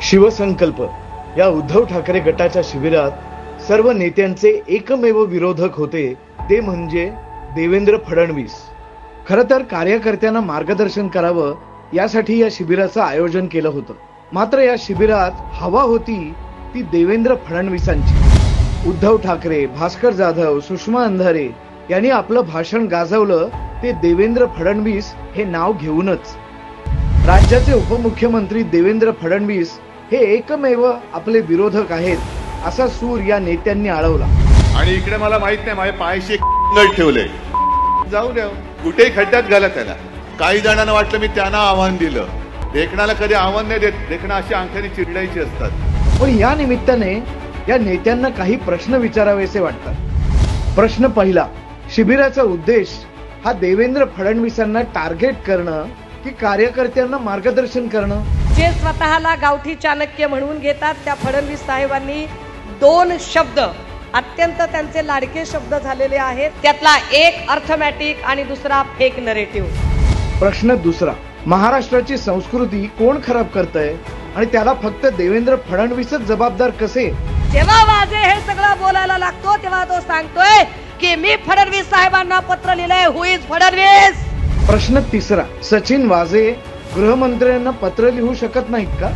शिवसंकल्प या उद्धव ठाकरे गटाच्या शिबिरात सर्व नेत्यांचे एकमेव विरोधक होते ते म्हणजे देवेंद्र फडणवीस। खरं तर कार्यकर्त्यांना मार्गदर्शन करावं यासाठी या शिबिराचं आयोजन केलं होतं, मात्र या शिबिरात हवा होती ती देवेंद्र फडणवीसांची। उद्धव ठाकरे, भास्कर जाधव, सुषमा अंधारे यांनी आपलं भाषण गाजवलं ते देवेंद्र फडणवीस हे नाव घेऊनच। राज्याचे उपमुख्यमंत्री देवेंद्र फडणवीस हे एकमेव आपले विरोधक आहेत असा सूर या नेत्यांनी आळवला। आणि इकडे मला माहित नाही माझ्या पायाशी एक ठेवले, जाऊ द्या कुठेही खड्ड्यात घाला त्याला। काही जणांना वाटलं मी त्यांना आव्हान दिलं, देखणाला कधी आव्हान नाही देत, देखणं अशी अंगठ्याने चिरडायची असतात। पण या निमित्ताने या नेत्यांना काही प्रश्न विचारावेसे वाटतात। प्रश्न पहिला, शिबिराचा उद्देश हा देवेंद्र फडणवीसांना टार्गेट करणं की कार्यकर्त्यांना मार्गदर्शन करणं? जे स्वतःला गावठी चाणक्य म्हणून घेतात त्या फडणवीस साहेबांनी दोन शब्द अत्यंत त्यांचे लाडके शब्द झालेले आहेत, त्यातला एक अर्थमॅटिक आणि दुसरा फेक नरेटिव्ह। प्रश्न दुसरा, महाराष्ट्राची संस्कृती कोण खराब करतंय आणि त्याला फक्त देवेंद्र फडणवीसच जबाबदार कसे? जेव्हा वाजे हे सगळं बोलायला लागतो तेव्हा तो सांगतोय की मी फडणवीस साहेबांना पत्र लिहिलंय, हु इज फडणवीस। प्रश्न तिसरा, सचिन वाजे गृहमंत्र्यांना पत्र लिहू शकत नाहीत का?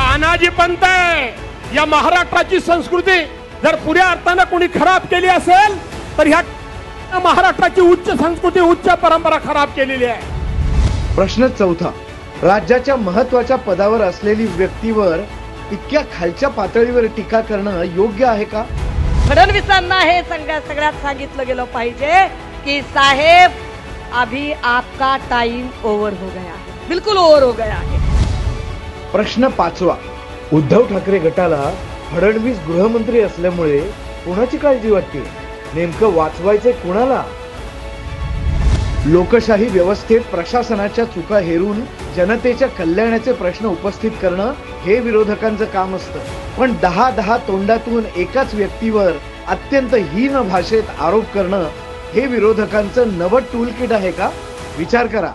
अनाजी पंत आहे या महाराष्ट्राची संस्कृती जर पुऱ्या अर्थानं कोणी खराब केली असेल तर ह्या महाराष्ट्राची उच्च संस्कृती, उच्च परंपरा खराब केलेली आहे। प्रश्न चौथा, राज्याच्या महत्वाच्या पदावर असलेली व्यक्तीवर इतक्या खालच्या पातळीवर टीका करणं योग्य आहे का? फडणवीसांना हे सगळ्यात सांगितलं गेलं पाहिजे की साहेब अभी आपका टाइम ओव्हर हो गया है, बिल्कुल ओव्हर हो गया है। प्रश्न पाचवा, उद्धव ठाकरे गटाला फडणवीस गृहमंत्री असल्यामुळे कोणाची काळजी वाटते? नेमकं वाचवायचे कोणाला? लोकशाही व्यवस्थेत प्रशासनाच्या चुका हेरून जनतेच्या कल्याणाचे प्रश्न उपस्थित करणं हे विरोधकांचं काम असतं, पण 10 तोंडातून एकाच व्यक्तीवर अत्यंत हीन भाषेत आरोप करणं हे विरोधकांचं नवं टूल किट आहे का? विचार करा।